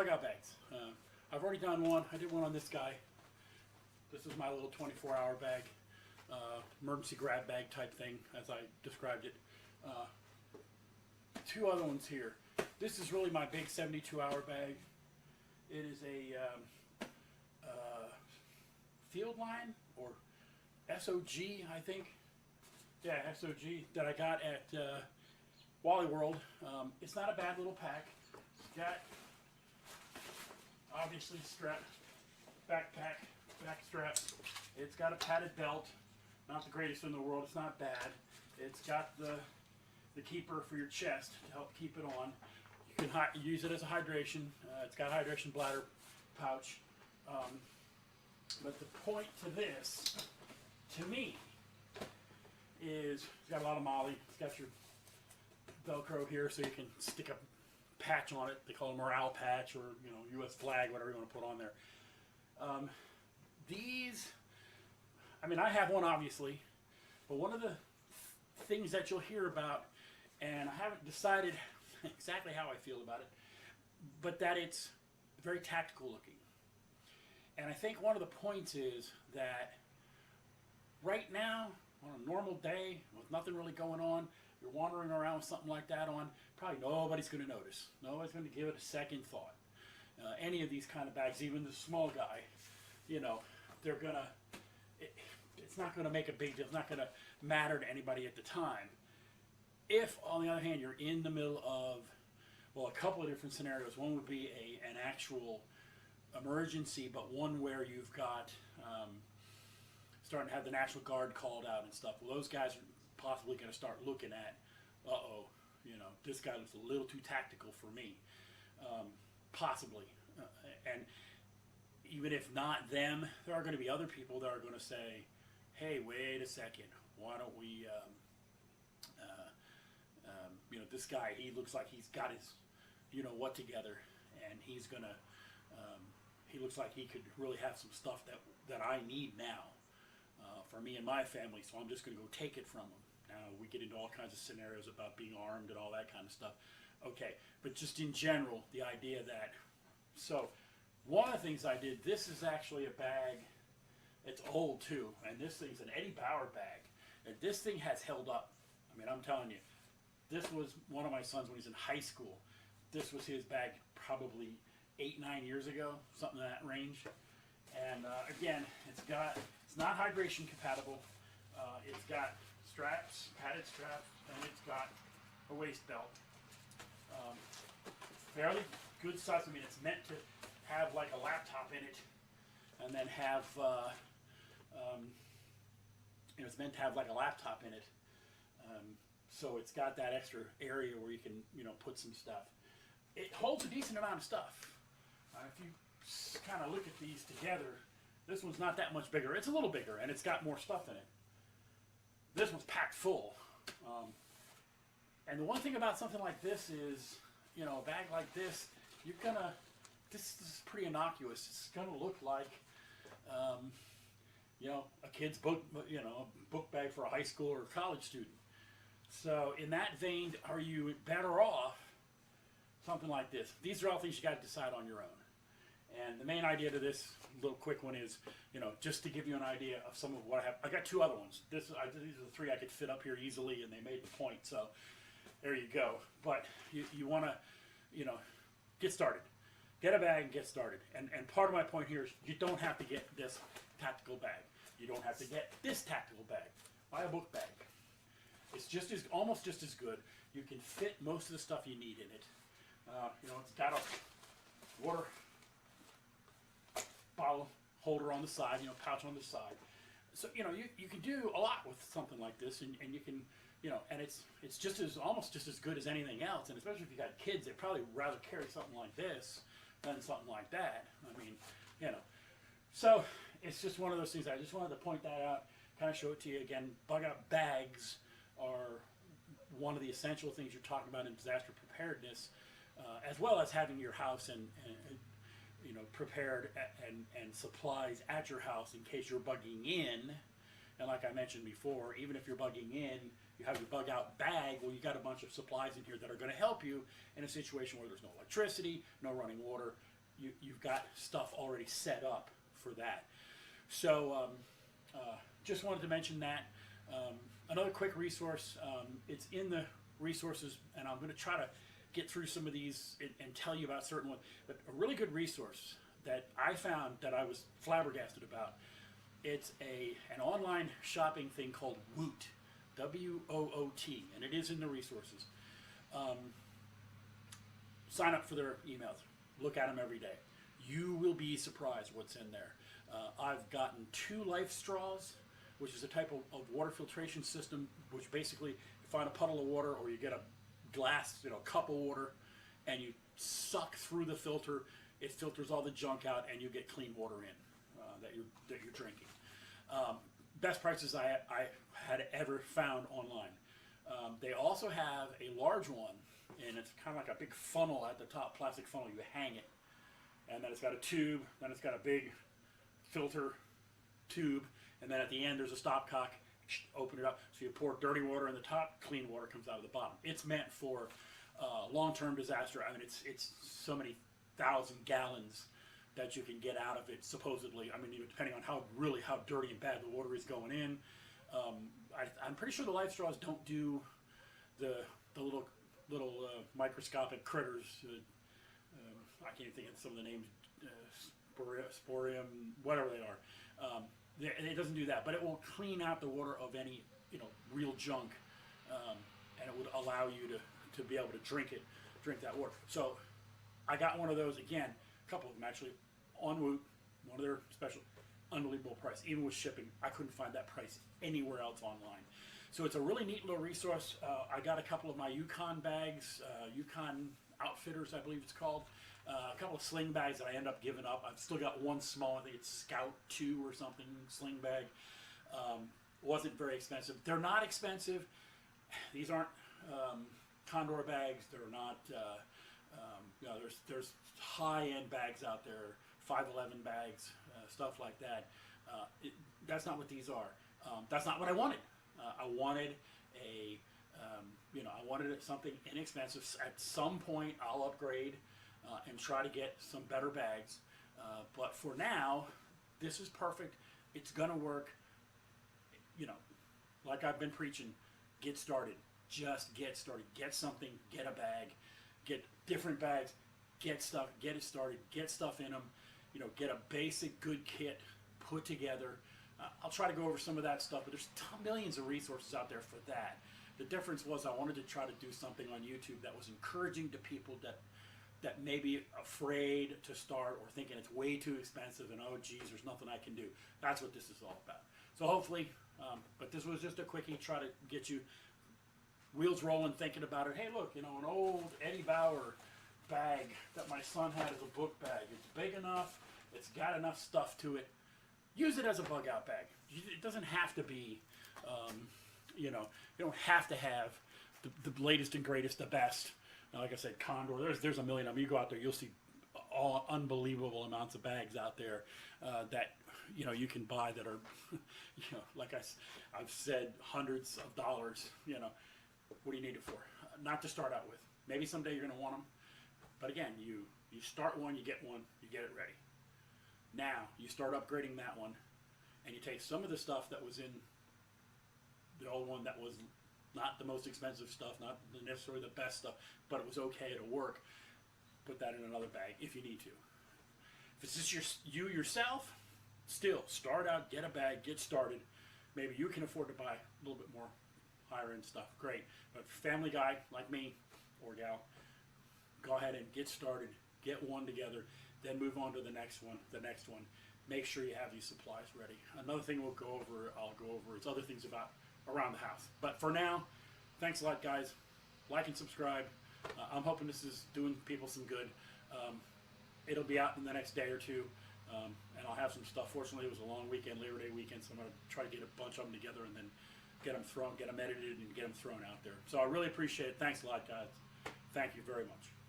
bug out bags. I've already done one. I did one on this guy. This is my little 24-hour bag, emergency grab bag type thing, as I described it. Two other ones here. This is really my big 72-hour bag. It is a Fieldline or SOG, I think. Yeah, SOG that I got at Wally World. It's not a bad little pack. It's got obviously backpack, back straps. It's got a padded belt. Not the greatest in the world. It's not bad. It's got the keeper for your chest to help keep it on. You can use it as a hydration. It's got a hydration bladder pouch. But the point to this, to me, is it's got a lot of MOLLE. It's got your Velcro here, so you can stick a patch on it. They call it a morale patch, or U.S. flag, whatever you want to put on there. These, I mean, I have one obviously, but one of the things that you'll hear about, and I haven't decided exactly how I feel about it, but that it's very tactical looking. And I think one of the points is that right now, on a normal day, with nothing really going on, you're wandering around with something like that on, probably nobody's going to notice. Nobody's going to give it a second thought. Any of these kind of bags, even the small guy, they're going to, it's not going to make a big deal. It's not going to matter to anybody at the time. If, on the other hand, you're in the middle of, well, a couple of different scenarios. One would be an actual emergency, but one where you've got starting to have the National Guard called out and stuff. Well, those guys are possibly going to start looking at, this guy looks a little too tactical for me, possibly. And even if not them, there are going to be other people that are going to say, hey, wait a second, why don't we, this guy, he looks like he's got his, what together, and he's going to, he looks like he could really have some stuff that I need now for me and my family, so I'm just going to go take it from him. Now, we get into all kinds of scenarios about being armed and all that kind of stuff. Okay, but just in general, the idea that, so one of the things I did, this is actually a bag, it's old too, and this thing's an Eddie Bauer bag, and this thing has held up. I mean, I'm telling you, this was one of my sons when he was in high school. This was his bag probably 8-9 years ago, something in that range. And again, it's not hydration compatible. It's got straps, padded straps, and it's got a waist belt. Fairly good size. I mean, it's meant to have like a laptop in it, and then have it's meant to have like a laptop in it. So it's got that extra area where you can put some stuff. It holds a decent amount of stuff. If you kind of look at these together, this one's not that much bigger. It's a little bigger, and it's got more stuff in it. This one's packed full. And the one thing about something like this is, a bag like this, this is pretty innocuous. It's going to look like, a kid's book, a book bag for a high school or college student. So in that vein, are you better off something like this? These are all things you got to decide on your own. And the main idea to this little quick one is, just to give you an idea of some of what I have. I got two other ones. These are the three I could fit up here easily, and they made the point. So there you go. But you want to, get started. Get a bag and get started. And part of my point here is you don't have to get this tactical bag. You don't have to get this tactical bag. Buy a book bag. It's almost just as good. You can fit most of the stuff you need in it. It's got a water bottle holder on the side, pouch on the side. So, you can do a lot with something like this, and you can, and it's almost just as good as anything else. And especially if you got kids, they'd probably rather carry something like this than something like that. I mean, so it's just one of those things. I just wanted to point that out, kind of show it to you again. Bug out bags are one of the essential things you're talking about in disaster preparedness, as well as having your house and prepared and supplies at your house in case you're bugging in. And like I mentioned before, even if you're bugging in, you have your bug out bag. Well, you got a bunch of supplies in here that are going to help you in a situation where there's no electricity, no running water, you've got stuff already set up for that. So just wanted to mention that. Another quick resource, it's in the resources, and I'm going to try to get through some of these and tell you about certain ones. But a really good resource that I found that I was flabbergasted about, it's an online shopping thing called Woot, W-O-O-T, and it is in the resources. Sign up for their emails. Look at them every day. You will be surprised what's in there. I've gotten 2 life straws, which is a type of water filtration system, which basically you find a puddle of water or you get a glass, cup of water, and you suck through the filter. It filters all the junk out, and you get clean water in that you're drinking. Best prices I had ever found online. They also have a large one, and it's kind of like a big funnel at the top, plastic funnel. You hang it, and then it's got a tube. Then it's got a big filter tube, and then at the end there's a stopcock. Open it up, so you pour dirty water in the top, clean water comes out of the bottom. It's meant for long-term disaster. I mean, it's so many thousand gallons that you can get out of it, supposedly. I mean, depending on how dirty and bad the water is going in. I'm pretty sure the life straws don't do the little microscopic critters. I can't even think of some of the names, sporium, whatever they are. It doesn't do that, but it will clean out the water of any real junk, and it would allow you to be able to drink that water. So I got one of those, again, a couple of them actually, on Woot, one of their special, unbelievable price. Even with shipping, I couldn't find that price anywhere else online. So it's a really neat little resource. I got a couple of my Yukon bags, Yukon Outfitters, I believe it's called. A couple of sling bags that I end up giving up. I've still got one small, I think it's Scout 2 or something, sling bag. Wasn't very expensive. They're not expensive. These aren't Condor bags. They're not, there's high-end bags out there, 511 bags, stuff like that. That's not what these are. That's not what I wanted. I wanted I wanted something inexpensive. At some point, I'll upgrade and try to get some better bags. But for now, this is perfect. It's gonna work. Like I've been preaching, get started. Just get started. Get something. Get a bag. Get different bags. Get stuff. Get it started. Get stuff in them. Get a basic good kit put together. I'll try to go over some of that stuff, but there's millions of resources out there for that. The difference was I wanted to try to do something on YouTube that was encouraging to people that may be afraid to start or thinking it's way too expensive and, oh, geez, there's nothing I can do. That's what this is all about. So hopefully, but this was just a quickie, try to get you wheels rolling, thinking about it. Hey, look, an old Eddie Bauer bag that my son had as a book bag. It's big enough. It's got enough stuff to it. Use it as a bug out bag. It doesn't have to be, you don't have to have the latest and greatest, the best. Like I said, Condor, there's a million of them. You go out there, you'll see all unbelievable amounts of bags out there that you can buy that are, like I've said, hundreds of dollars. What do you need it for? Not to start out with. Maybe someday you're going to want them. But again, you start one, you get it ready. Now, you start upgrading that one, and you take some of the stuff that was in the old one that was not the most expensive stuff, not necessarily the best stuff, but it was okay, it'll work. Put that in another bag if you need to. If it's just you yourself, still, start out, get a bag, get started. Maybe you can afford to buy a little bit more higher end stuff, great. But family guy like me, or gal, go ahead and get started, get one together, then move on to the next one. Make sure you have these supplies ready. Another thing I'll go over is other things around the house. But for now, thanks a lot, guys. Like and subscribe. I'm hoping this is doing people some good. It'll be out in the next day or two, and I'll have some stuff. Fortunately, it was a long weekend, Labor Day weekend, so I'm going to try to get a bunch of them together and then get them edited and get them thrown out there. So I really appreciate it. Thanks a lot, guys. Thank you very much.